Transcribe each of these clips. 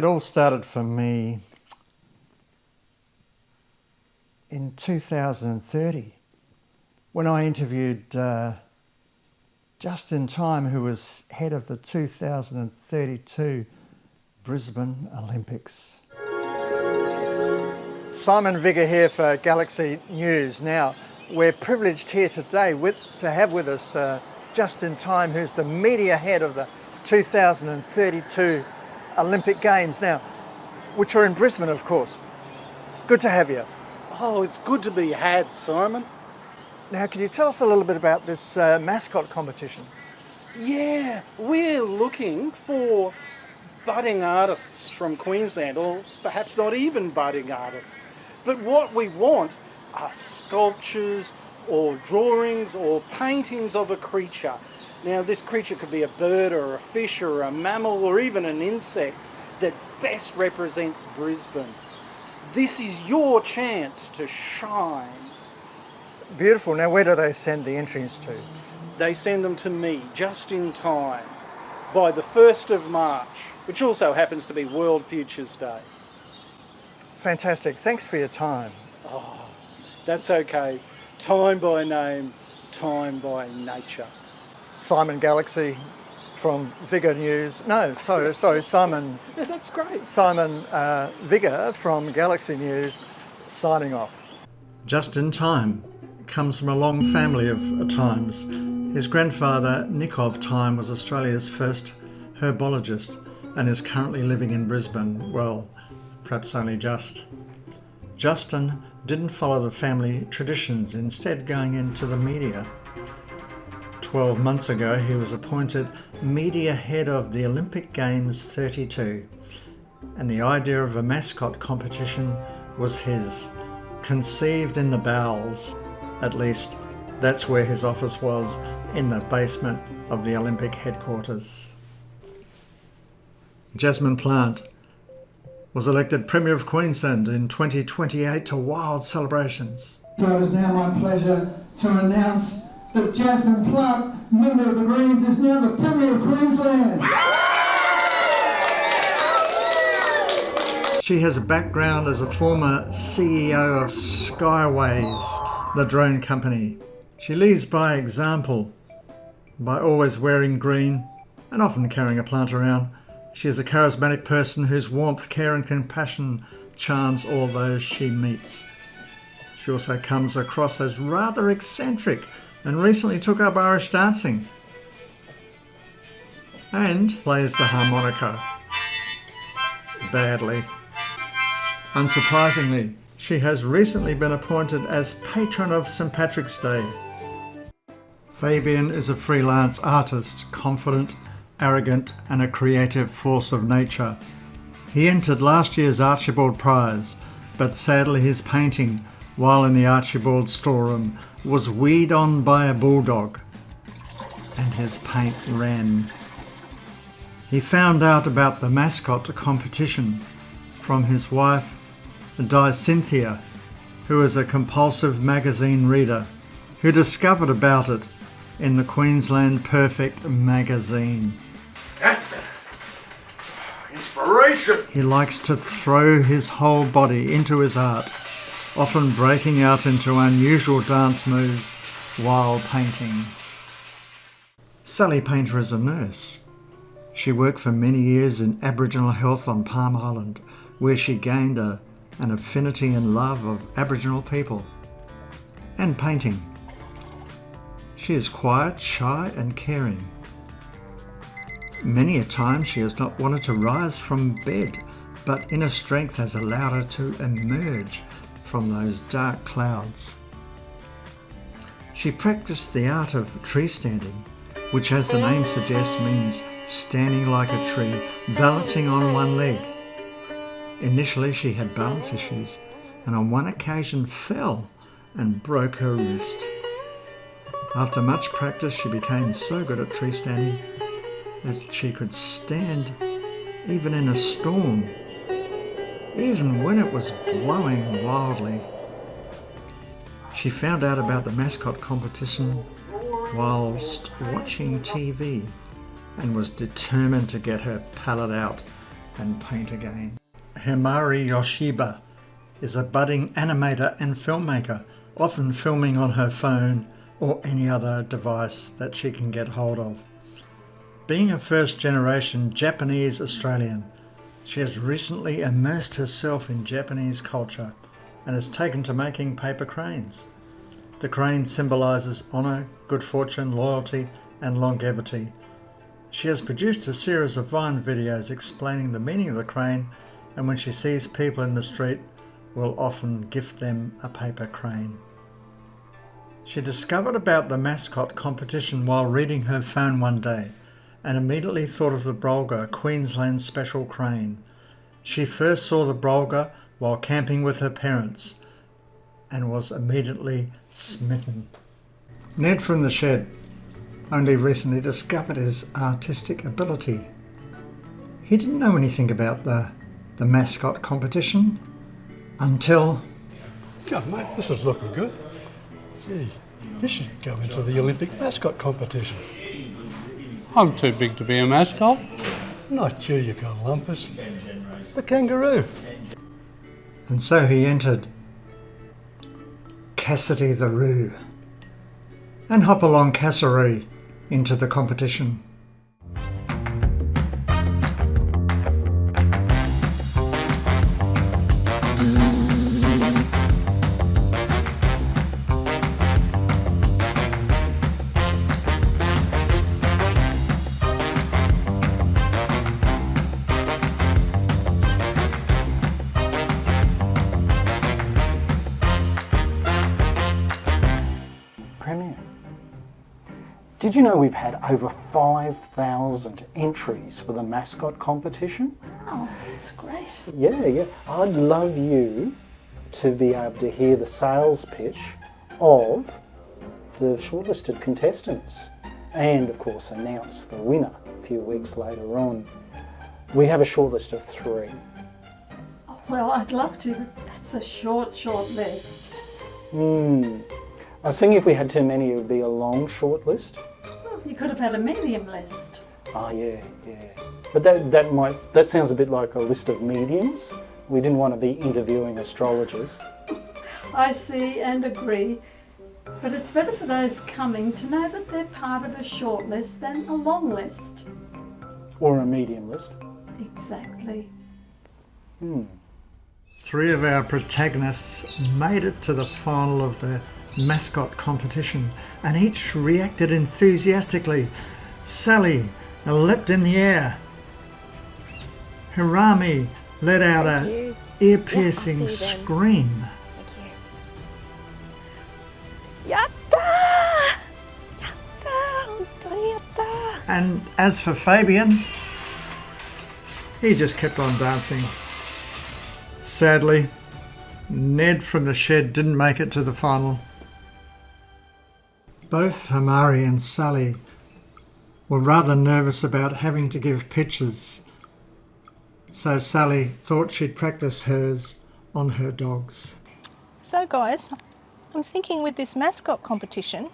It all started for me in 2030 when I interviewed Just in Thyme, who was head of the 2032 Brisbane Olympics. Simon Vigor here for Galaxy News. Now, we're privileged here today to have with us Just in Thyme, who's the media head of the 2032 Olympic Games now, which are in Brisbane, of course. Good to have you. Oh, it's good to be had, Simon. Now, can you tell us a little bit about this mascot competition? Yeah, we're looking for budding artists from Queensland, or perhaps not even budding artists. But what we want are sculptures or drawings or paintings of a creature. Now, this creature could be a bird or a fish or a mammal or even an insect that best represents Brisbane. This is your chance to shine. Beautiful. Now, where do they send the entries to? They send them to me, Just in Thyme, by the 1st of March, which also happens to be World Futures Day. Fantastic. Thanks for your time. Oh, that's okay. Time by name, time by nature. Simon Galaxy from Vigor News. No, sorry, Simon. That's great. Simon Vigor from Galaxy News signing off. Just in Thyme comes from a long family of Thymes. His grandfather, Nick of Thyme, was Australia's first herbologist and is currently living in Brisbane. Well, perhaps only just. Justin didn't follow the family traditions, instead going into the media. 12 months ago, he was appointed media head of the Olympic Games 32, and the idea of a mascot competition was his, conceived in the bowels. At least, that's where his office was, in the basement of the Olympic headquarters. Jasmine Plant was elected Premier of Queensland in 2028 to wild celebrations. So it is now my pleasure to announce that Jasmine Plant, member of the Greens, is now the Premier of Queensland. She has a background as a former CEO of Skyways, the drone company. She leads by example by always wearing green and often carrying a plant around. She is a charismatic person whose warmth, care and compassion charms all those she meets. She also comes across as rather eccentric and recently took up Irish dancing and plays the harmonica badly. Unsurprisingly, she has recently been appointed as patron of St. Patrick's Day. Fabian is a freelance artist, confident, arrogant and a creative force of nature. He entered last year's Archibald Prize, but sadly his painting, while in the Archibald storeroom, was weed on by a bulldog, and his paint ran. He found out about the mascot competition from his wife, Cynthia, who is a compulsive magazine reader, who discovered about it in the Queensland Perfect magazine. That's better. Inspiration! He likes to throw his whole body into his art, often breaking out into unusual dance moves while painting. Sally Painter is a nurse. She worked for many years in Aboriginal health on Palm Island, where she gained an affinity and love of Aboriginal people and painting. She is quiet, shy and caring. Many a time she has not wanted to rise from bed, but inner strength has allowed her to emerge from those dark clouds. She practiced the art of tree standing, which, as the name suggests, means standing like a tree, balancing on one leg. Initially she had balance issues and on one occasion fell and broke her wrist. After much practice she became so good at tree standing that she could stand even in a storm, even when it was blowing wildly. She found out about the mascot competition whilst watching TV and was determined to get her palette out and paint again. Himari Toshiba is a budding animator and filmmaker, often filming on her phone or any other device that she can get hold of. Being a first-generation Japanese Australian, she has recently immersed herself in Japanese culture and has taken to making paper cranes. The crane symbolises honour, good fortune, loyalty and longevity. She has produced a series of Vine videos explaining the meaning of the crane, and when she sees people in the street, will often gift them a paper crane. She discovered about the Mascot competition while reading her phone one day and immediately thought of the Brolga Queensland special crane. She first saw the Brolga while camping with her parents and was immediately smitten. Ned from the shed only recently discovered his artistic ability. He didn't know anything about the Mascot competition until... God, mate, this is looking good. Gee, you should go into the Olympic mascot competition. I'm too big to be a mascot. Not you, you Columbus. The kangaroo. And so he entered Cassidy the Roo and Hopalong Cassaroo into the competition. Premier, did you know we've had over 5,000 entries for the Mascot competition? Oh, that's great. Yeah. I'd love you to be able to hear the sales pitch of the shortlisted contestants and, of course, announce the winner a few weeks later on. We have a shortlist of 3. Oh, well, I'd love to, but that's a short list. I was thinking if we had too many, it would be a long shortlist. Well, you could have had a medium list. Oh, yeah. But that sounds a bit like a list of mediums. We didn't want to be interviewing astrologers. I see and agree. But it's better for those coming to know that they're part of a short list than a long list. Or a medium list. Exactly. 3 of our protagonists made it to the final of the Mascot competition and each reacted enthusiastically. Sally leapt in the air. Hirami let out an ear-piercing scream. Thank you. Yatta! Yatta! Yatta! And as for Fabian, he just kept on dancing. Sadly, Ned from the shed didn't make it to the final. Both Himari and Sally were rather nervous about having to give pictures, so Sally thought she'd practice hers on her dogs. So guys, I'm thinking with this mascot competition,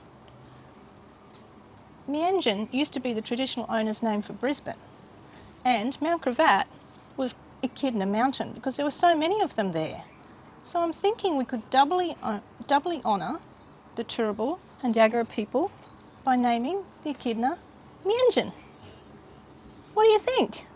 Mianjin used to be the traditional owner's name for Brisbane, and Mount Gravatt was Echidna Mountain because there were so many of them there. So I'm thinking we could doubly honour the Turrbal and Yagara people by naming the Echidna Mianjin. What do you think?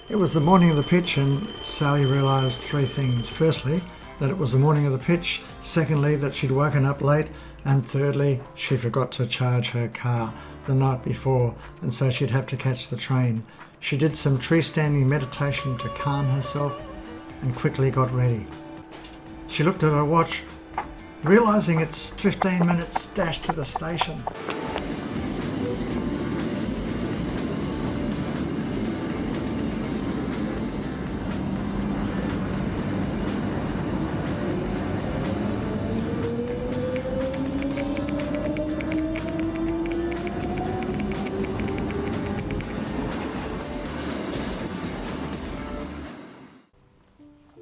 It was the morning of the pitch and Sally realised 3 things. Firstly, that it was the morning of the pitch. Secondly, that she'd woken up late. And thirdly, she forgot to charge her car the night before and so she'd have to catch the train. She did some tree-standing meditation to calm herself and quickly got ready. She looked at her watch, realising it's 15 minutes dash to the station.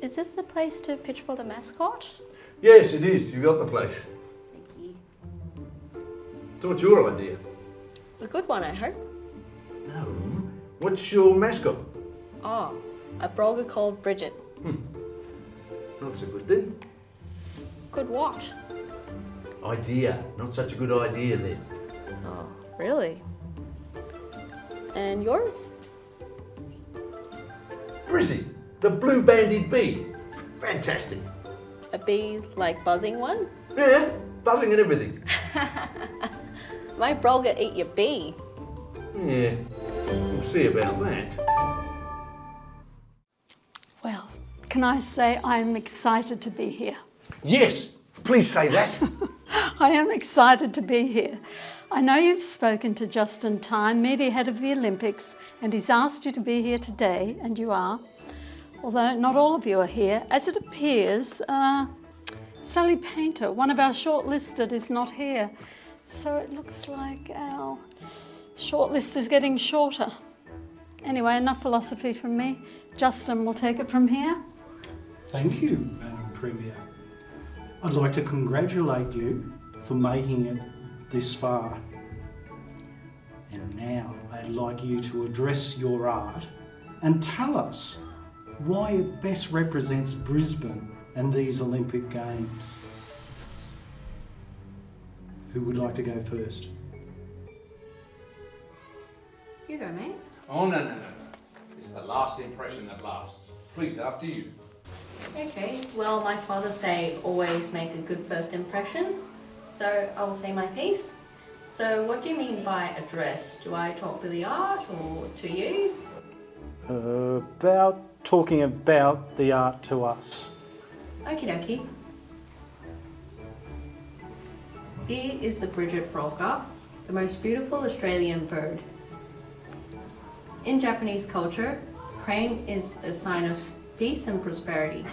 Is this the place to pitch for the mascot? Yes, it is. You got the place. Thank you. So what's your idea? A good one, I hope. No. What's your mascot? Oh, a brolga called Bridget. Not so good then. Good what? Idea. Not such a good idea then. Oh, really? And yours? Brizzy, the blue-banded bee. Fantastic. A bee like buzzing one? Yeah, buzzing and everything. My brolga eat your bee. Yeah, we'll see about that. Well, can I say I'm excited to be here? Yes, please say that. I am excited to be here. I know you've spoken to Justin Thyme, media head of the Olympics, and he's asked you to be here today, and you are. Although not all of you are here, as it appears, Sally Painter, one of our shortlisted, is not here. So it looks like our shortlist is getting shorter. Anyway, enough philosophy from me. Justin will take it from here. Thank you, Madam Premier. I'd like to congratulate you for making it this far. And now I'd like you to address your art and tell us why it best represents Brisbane and these Olympic Games. Who would like to go first? You go, mate. Oh, no. It's the last impression that lasts. Please, after you. Okay, well, my father say always make a good first impression, so I will say my piece. So what do you mean by address? Do I talk to the art or to you? Talking about the art to us. Okie dokie. Here is the Bridget brolga, the most beautiful Australian bird. In Japanese culture, crane is a sign of peace and prosperity.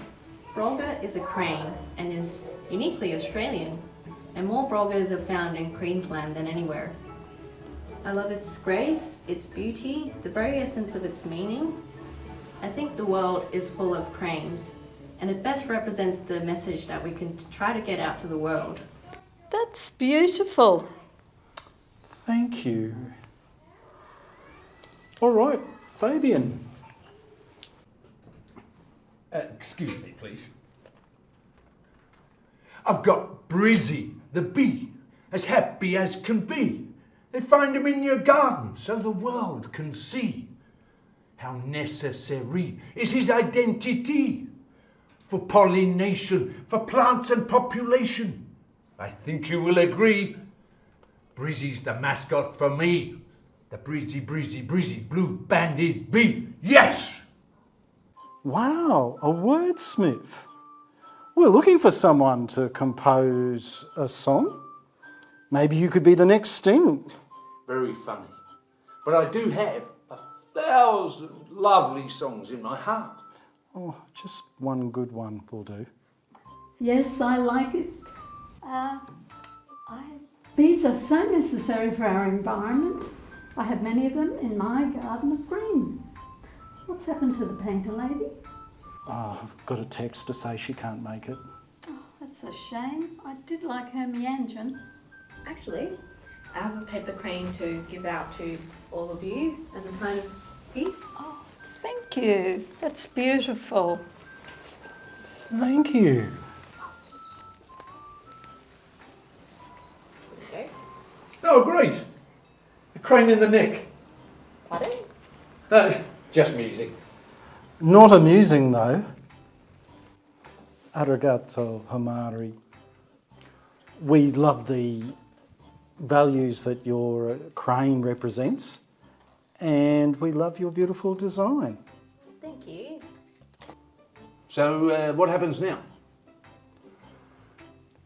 Brolga is a crane and is uniquely Australian, and more brolgas are found in Queensland than anywhere. I love its grace, its beauty, the very essence of its meaning. I think the world is full of cranes, and it best represents the message that we can try to get out to the world. That's beautiful. Thank you. All right, Fabian. Excuse me, please. I've got Brizzy, the bee, as happy as can be. They find him in your garden so the world can see how necessary is his identity for pollination, for plants and population. I think you will agree, Brizzy's the mascot for me. The breezy, blue-banded bee. Yes! Wow, a wordsmith. We're looking for someone to compose a song. Maybe you could be the next Sting. Very funny. But I do have 1,000 lovely songs in my heart. Oh, just one good one will do. Yes, I like it. Bees are so necessary for our environment. I have many of them in my garden of green. What's happened to the painter lady? Oh, I've got a text to say she can't make it. Oh, that's a shame. I did like her meandrin. Actually, I have a paper crane to give out to all of you as a sign of peace. Oh, thank you. That's beautiful. Thank you. Okay. Oh, great. A crane in the neck. Pardon? Just music. Not amusing though. Arigato, Himari. We love the values that your crane represents, and we love your beautiful design. Thank you. So, what happens now?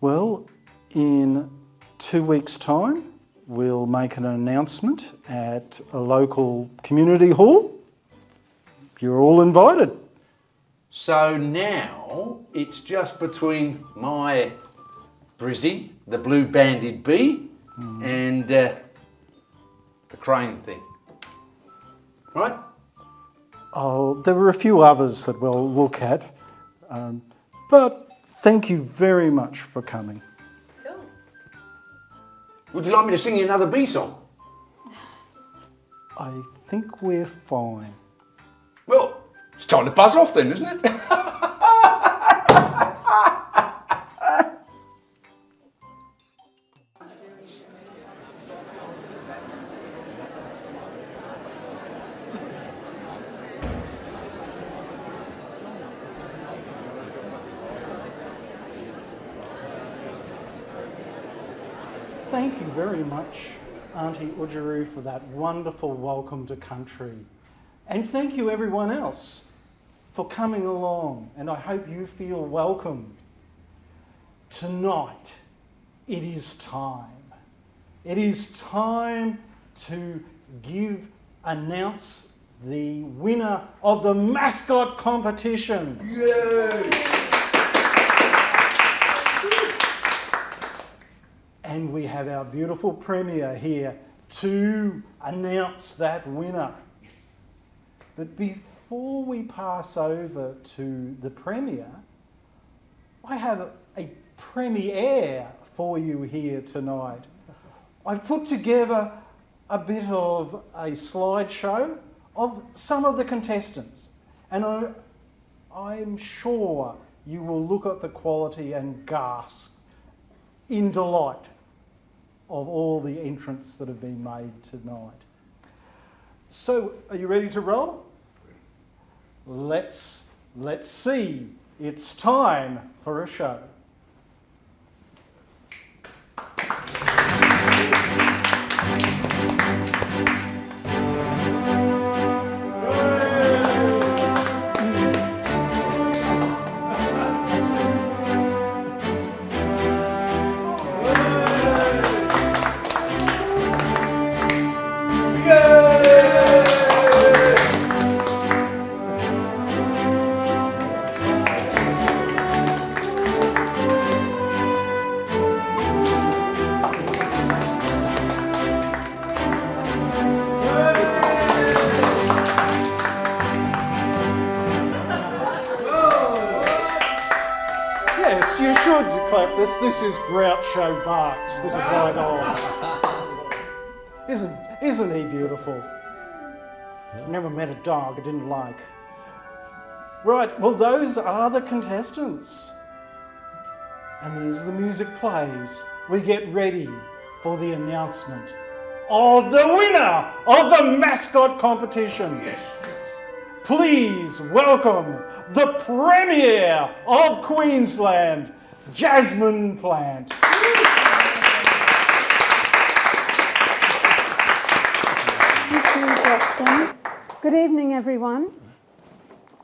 Well, in 2 weeks' time, we'll make an announcement at a local community hall. You're all invited. So now it's just between my Brizzy, the blue-banded bee, and the crane thing. Right? Oh, there were a few others that we'll look at, but thank you very much for coming. Cool. Would you like me to sing you another bee song? I think we're fine. Well, it's time to buzz off then, isn't it? Thank you very much, Auntie Udjuru, for that wonderful welcome to country. And thank you everyone else for coming along, and I hope you feel welcome. Tonight, it is time. It is time to announce the winner of the Mascot competition. Yay! And we have our beautiful Premier here to announce that winner. But before we pass over to the Premier, I have a premiere for you here tonight. I've put together a bit of a slideshow of some of the contestants, and I'm sure you will look at the quality and gasp in delight of all the entrants that have been made tonight. So, are you ready to roll? Let's see. It's time for a show. Yes, you should clap this. This is Groucho Marx. This is right on. Isn't he beautiful? Never met a dog I didn't like. Right, well those are the contestants. And as the music plays, we get ready for the announcement of the winner of the Mascot competition. Yes. Please welcome the Premier of Queensland, Jasmine Plant. Thank you, Justin. Good evening, everyone.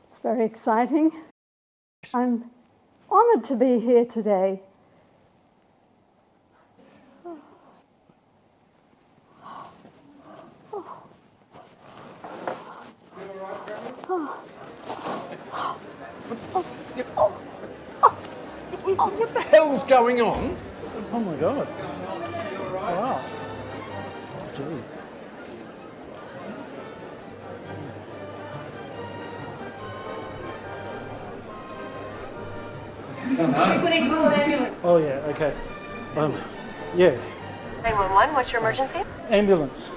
It's very exciting. I'm honoured to be here today. What the hell's going on? Oh my God. Wow. Gee. Oh yeah, okay. Yeah. 911, what's your emergency? Ambulance.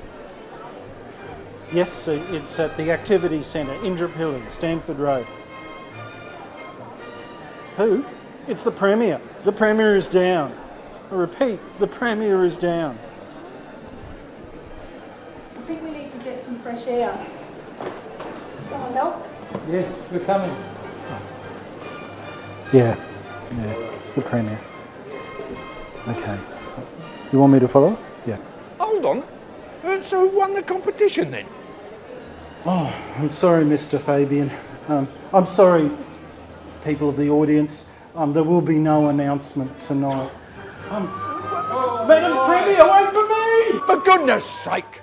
Yes, it's at the Activity Centre, Indooroopilly, Stanford Road. Who? It's the Premier. The Premier is down. I repeat, the Premier is down. I think we need to get some fresh air. Someone help? Yes, we're coming. Yeah, it's the Premier. Okay. You want me to follow? Yeah. Hold on. So who won the competition then? Oh, I'm sorry, Mr. Fabian. I'm sorry, people of the audience. There will be no announcement tonight. Madam Premier, wait for me! For goodness sake!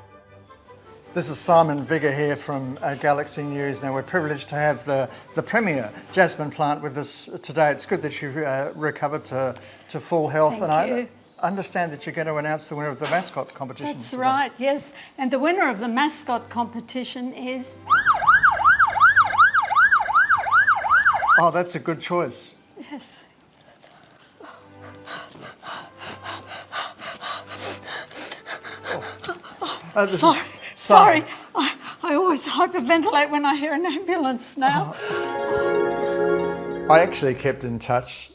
This is Simon Vigor here from Galaxy News. Now we're privileged to have the Premier, Jasmine Plant, with us today. It's good that you've recovered to full health. Thank you. I understand that you're going to announce the winner of the Mascot competition. That's right, yes. And the winner of the Mascot competition is... Oh, that's a good choice. Yes. Sorry. I always hyperventilate when I hear an ambulance now. I actually kept in touch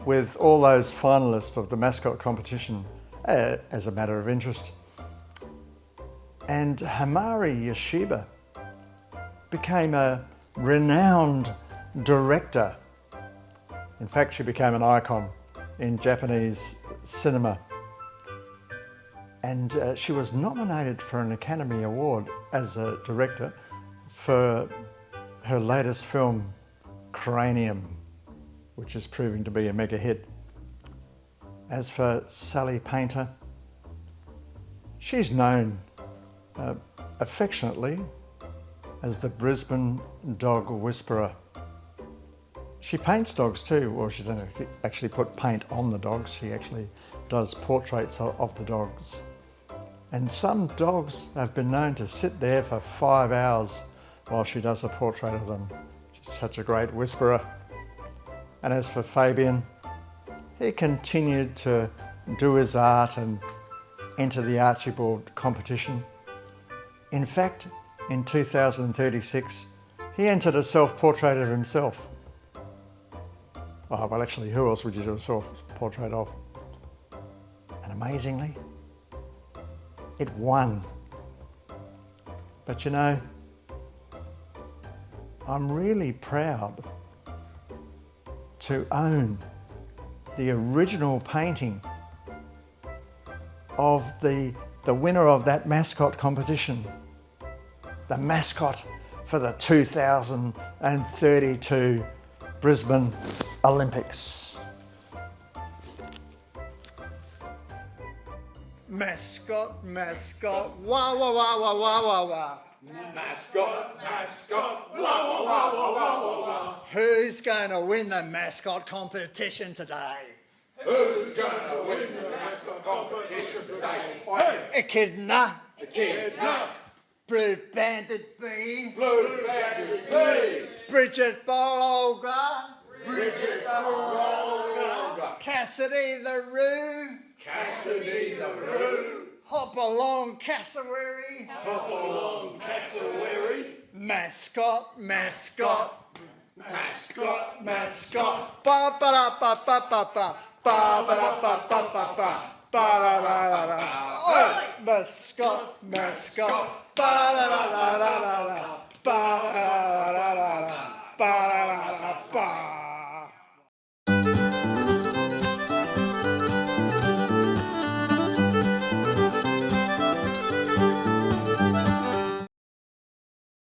with all those finalists of the Mascot competition as a matter of interest. And Himari Toshiba became a renowned director. In fact, she became an icon in Japanese cinema. And she was nominated for an Academy Award as a director for her latest film, Cranium, which is proving to be a mega hit. As for Sally Painter, she's known affectionately as the Brisbane Dog Whisperer. She paints dogs too, or she doesn't actually put paint on the dogs, she actually does portraits of the dogs. And some dogs have been known to sit there for 5 hours while she does a portrait of them. She's such a great whisperer. And as for Fabian, he continued to do his art and enter the Archibald competition. In fact, in 2036, he entered a self-portrait of himself. Oh, well, actually, who else would you do a self-portrait of? And amazingly, it won. But you know, I'm really proud to own the original painting of the winner of that Mascot competition, the mascot for the 2032 Brisbane Olympics. Mascot, mascot, wah wah wah wah wah wah wah. Mascot, mascot, wah wah wah wah wah wah wah. Who's going to win the mascot competition today? Who's going to win the mascot competition today? Echidna. Echidna. Blue Banded Bee. Blue Banded Bee. Bridget Bololga. Bridget Bololga. Cassidy the Roo. Cassidy the Roo. Hop along Cassowary. Hop along Cassowary. Mascot, mascot. Mascot, mascot. Ba ba da ba ba ba ba. Ba ba da ba ba ba ba. Ba da da da da. Mascot, mascot.